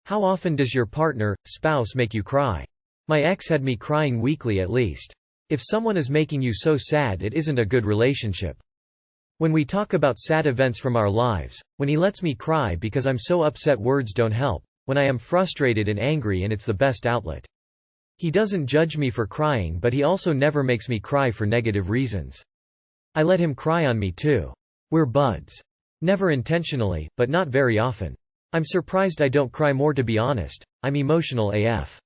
How often does your partner, spouse make you cry? My ex had me crying weekly at least. If someone is making you so sad, it isn't a good relationship. When we talk about sad events from our lives, when he lets me cry because I'm so upset words don't help, when I am frustrated and angry and it's the best outlet. He doesn't judge me for crying, but he also never makes me cry for negative reasons. I let him cry on me too. We're buds. Never intentionally, but not very often. I'm surprised I don't cry more, to be honest. I'm emotional AF.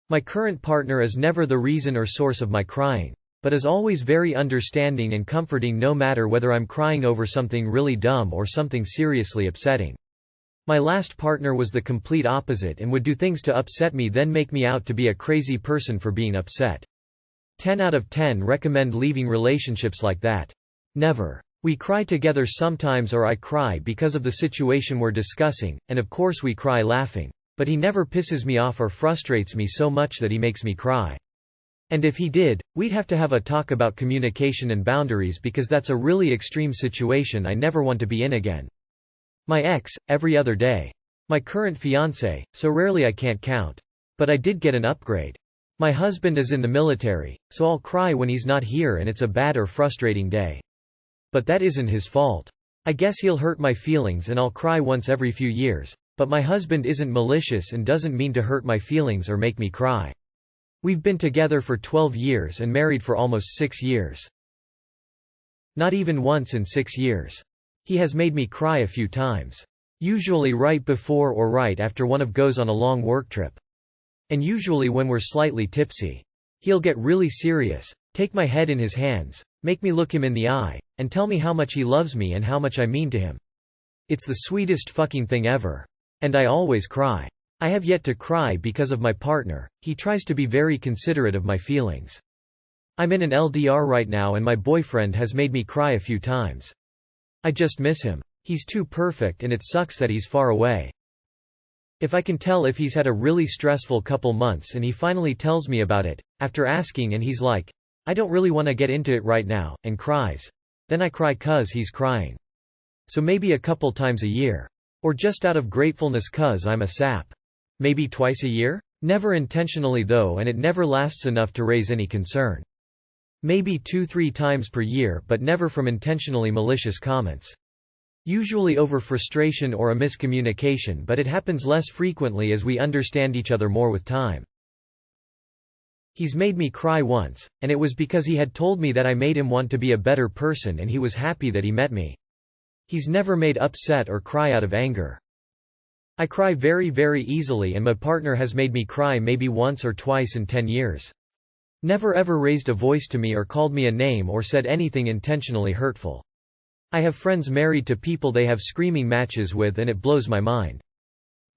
My current partner is never the reason or source of my crying, but is always very understanding and comforting no matter whether I'm crying over something really dumb or something seriously upsetting. My last partner was the complete opposite and would do things to upset me, then make me out to be a crazy person for being upset. 10 out of 10 recommend leaving relationships like that. Never. We cry together sometimes, or I cry because of the situation we're discussing, and of course we cry laughing. But he never pisses me off or frustrates me so much that he makes me cry. And if he did, we'd have to have a talk about communication and boundaries, because that's a really extreme situation I never want to be in again. My ex, every other day. My current fiancé, so rarely I can't count. But I did get an upgrade. My husband is in the military, so I'll cry when he's not here and it's a bad or frustrating day. But that isn't his fault. I guess he'll hurt my feelings and I'll cry once every few years, but my husband isn't malicious and doesn't mean to hurt my feelings or make me cry. We've been together for 12 years and married for almost 6 years. Not even once in 6 years. He has made me cry a few times. Usually right before or right after one of goes on a long work trip. And usually when we're slightly tipsy. He'll get really serious, take my head in his hands, make me look him in the eye, and tell me how much he loves me and how much I mean to him. It's the sweetest fucking thing ever. And I always cry. I have yet to cry because of my partner. He tries to be very considerate of my feelings. I'm in an LDR right now and my boyfriend has made me cry a few times. I just miss him. He's too perfect and it sucks that he's far away. If I can tell if he's had a really stressful couple months and he finally tells me about it, after asking and he's like, I don't really want to get into it right now, and cries. Then I cry 'cause he's crying. So maybe a couple times a year. Or just out of gratefulness 'cause I'm a sap. Maybe twice a year? Never intentionally though, and it never lasts enough to raise any concern. Maybe 2-3 times per year, but never from intentionally malicious comments. Usually over frustration or a miscommunication, but it happens less frequently as we understand each other more with time. He's made me cry once, and it was because he had told me that I made him want to be a better person and he was happy that he met me. He's never made upset or cry out of anger. I cry very, very easily, and my partner has made me cry maybe once or twice in 10 years. Never ever raised a voice to me or called me a name or said anything intentionally hurtful. I have friends married to people they have screaming matches with and it blows my mind.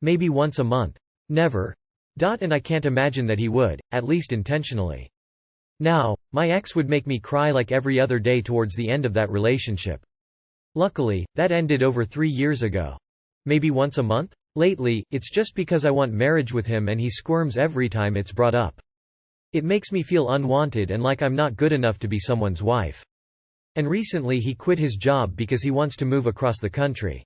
Maybe once a month. Never. And I can't imagine that he would, at least intentionally. Now, my ex would make me cry like every other day towards the end of that relationship. Luckily, that ended over 3 years ago. Maybe once a month? Lately, it's just because I want marriage with him and he squirms every time it's brought up. It makes me feel unwanted and like I'm not good enough to be someone's wife. And recently he quit his job because he wants to move across the country.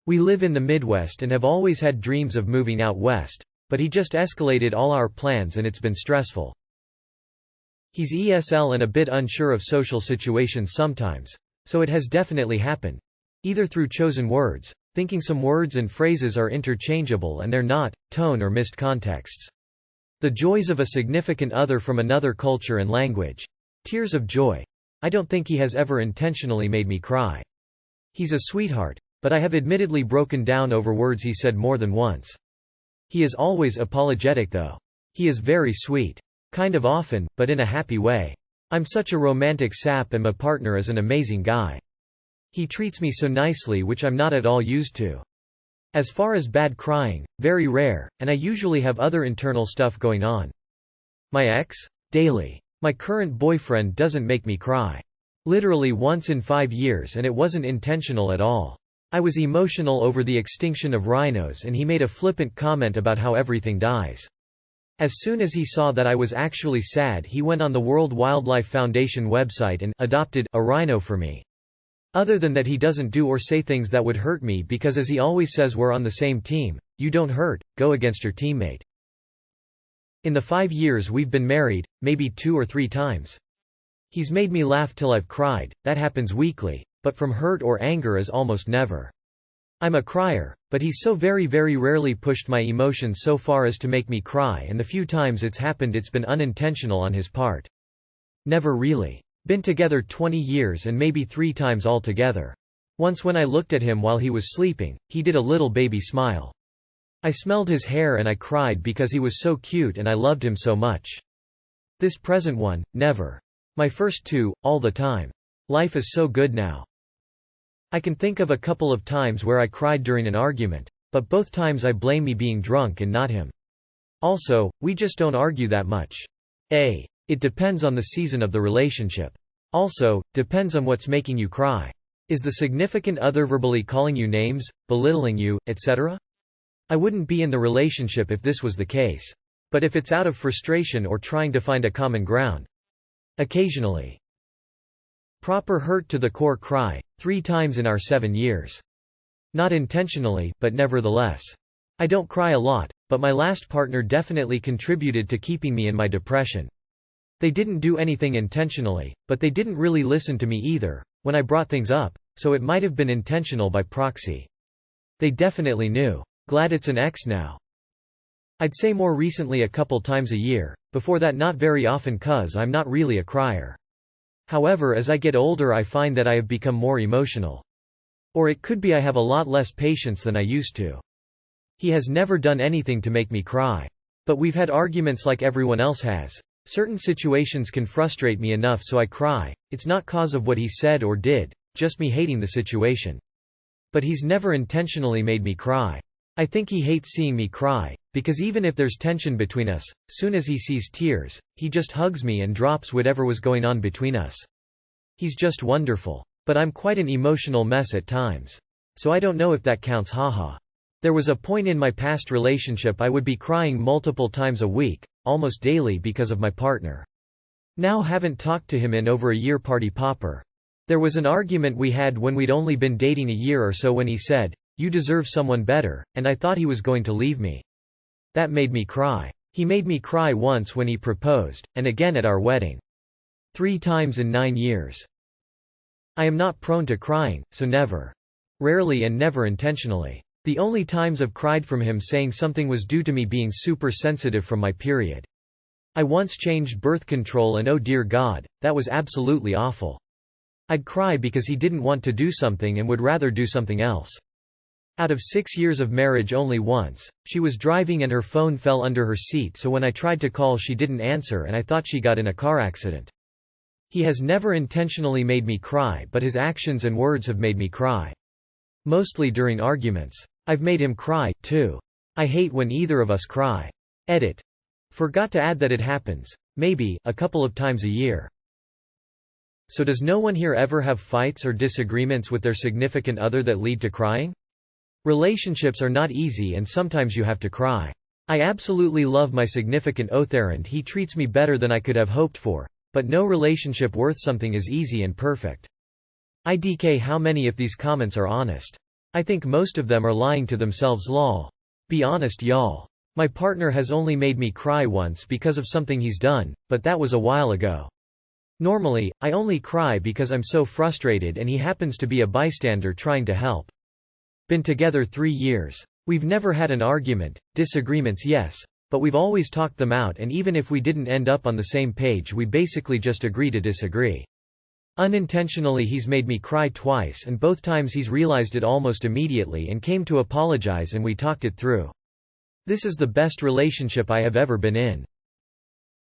We live in the Midwest and have always had dreams of moving out west, but he just escalated all our plans and it's been stressful. He's ESL and a bit unsure of social situations sometimes, so it has definitely happened. Either through chosen words, thinking some words and phrases are interchangeable and they're not, tone or missed contexts. The joys of a significant other from another culture and language. Tears of joy. I don't think he has ever intentionally made me cry. He's a sweetheart, but I have admittedly broken down over words he said more than once. He is always apologetic though. He is very sweet. Kind of often, but in a happy way. I'm such a romantic sap and my partner is an amazing guy. He treats me so nicely, which I'm not at all used to. As far as bad crying, very rare, and I usually have other internal stuff going on. My ex? Daily. My current boyfriend doesn't make me cry. Literally once in 5 years, and it wasn't intentional at all. I was emotional over the extinction of rhinos and he made a flippant comment about how everything dies. As soon as he saw that I was actually sad, he went on the World Wildlife Foundation website and adopted a rhino for me. Other than that, he doesn't do or say things that would hurt me because, as he always says, we're on the same team. You don't hurt, go against your teammate. In the 5 years we've been married, maybe 2 or 3 times. He's made me laugh till I've cried, that happens weekly, but from hurt or anger is almost never. I'm a crier, but he's so very rarely pushed my emotions so far as to make me cry, and the few times it's happened it's been unintentional on his part. Never really. Been together 20 years and maybe 3 times altogether. Once when I looked at him while he was sleeping, he did a little baby smile. I smelled his hair and I cried because he was so cute and I loved him so much. This present one, never. My first 2, all the time. Life is so good now. I can think of a couple of times where I cried during an argument, but both times I blame me being drunk and not him. Also, we just don't argue that much. It depends on the season of the relationship. Also, depends on what's making you cry. Is the significant other verbally calling you names, belittling you, etc.? I wouldn't be in the relationship if this was the case. But if it's out of frustration or trying to find a common ground. Occasionally. Proper hurt to the core cry, 3 times in our 7 years. Not intentionally, but nevertheless. I don't cry a lot, but my last partner definitely contributed to keeping me in my depression. They didn't do anything intentionally, but they didn't really listen to me either, when I brought things up, so it might have been intentional by proxy. They definitely knew. Glad it's an ex now. I'd say more recently a couple times a year, before that not very often cause I'm not really a crier. However, as I get older I find that I have become more emotional. Or it could be I have a lot less patience than I used to. He has never done anything to make me cry. But we've had arguments like everyone else has. Certain situations can frustrate me enough so I cry. It's not cause of what he said or did, just me hating the situation. But he's never intentionally made me cry. I think he hates seeing me cry, because even if there's tension between us, soon as he sees tears, he just hugs me and drops whatever was going on between us. He's just wonderful. But I'm quite an emotional mess at times. So I don't know if that counts, haha. There was a point in my past relationship I would be crying multiple times a week, almost daily because of my partner. Now haven't talked to him in over a year, party popper. There was an argument we had when we'd only been dating a year or so when he said, "You deserve someone better," and I thought he was going to leave me. That made me cry. He made me cry once when he proposed, and again at our wedding. 3 times in 9 years. I am not prone to crying, so never. Rarely and never intentionally. The only times I've cried from him saying something was due to me being super sensitive from my period. I once changed birth control and oh dear God, that was absolutely awful. I'd cry because he didn't want to do something and would rather do something else. Out of 6 years of marriage only once, she was driving and her phone fell under her seat, so when I tried to call she didn't answer and I thought she got in a car accident. He has never intentionally made me cry, but his actions and words have made me cry. Mostly during arguments. I've made him cry, too. I hate when either of us cry. Edit. Forgot to add that it happens, maybe, a couple of times a year. So does no one here ever have fights or disagreements with their significant other that lead to crying? Relationships are not easy and sometimes you have to cry. I absolutely love my significant other and he treats me better than I could have hoped for, but no relationship worth something is easy and perfect. IDK, how many of these comments are honest? I think most of them are lying to themselves, lol. Be honest y'all. My partner has only made me cry once because of something he's done, but that was a while ago. Normally, I only cry because I'm so frustrated and he happens to be a bystander trying to help. Been together 3 years. We've never had an argument, disagreements yes, but we've always talked them out, and even if we didn't end up on the same page we basically just agree to disagree. Unintentionally he's made me cry twice and both times he's realized it almost immediately and came to apologize and we talked it through. This is the best relationship I have ever been in.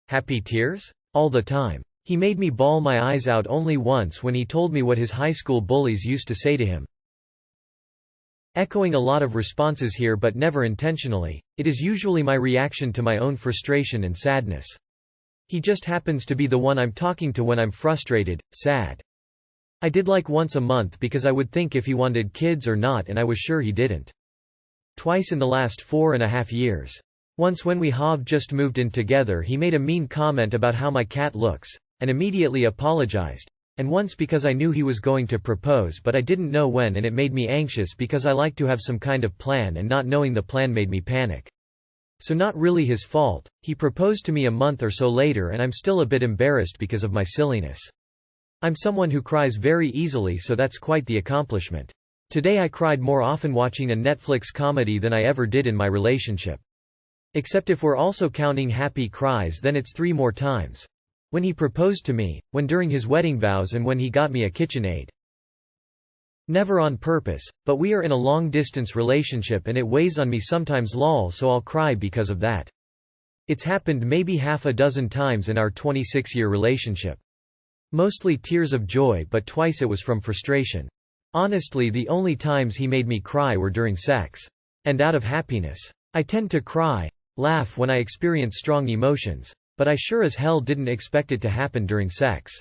Happy tears? All the time. He made me bawl my eyes out only once when he told me what his high school bullies used to say to him. Echoing a lot of responses here but never intentionally, it is usually my reaction to my own frustration and sadness. He just happens to be the one I'm talking to when I'm frustrated, sad. I did like once a month because I would think if he wanted kids or not and I was sure he didn't. Twice in the last 4.5 years. Once when we have just moved in together he made a mean comment about how my cat looks, and immediately apologized. And once because I knew he was going to propose but I didn't know when, and it made me anxious because I like to have some kind of plan, and not knowing the plan made me panic. So not really his fault. He proposed to me a month or so later and I'm still a bit embarrassed because of my silliness. I'm someone who cries very easily, so that's quite the accomplishment. Today I cried more often watching a Netflix comedy than I ever did in my relationship. Except if we're also counting happy cries, then it's 3 more times. When he proposed to me, when during his wedding vows, and when he got me a KitchenAid. Never on purpose, but we are in a long-distance relationship and it weighs on me sometimes lol, so I'll cry because of that. It's happened maybe half a dozen times in our 26-year relationship. Mostly tears of joy, but twice it was from frustration. Honestly, the only times he made me cry were during sex. And out of happiness. I tend to cry, laugh when I experience strong emotions. But I sure as hell didn't expect it to happen during sex.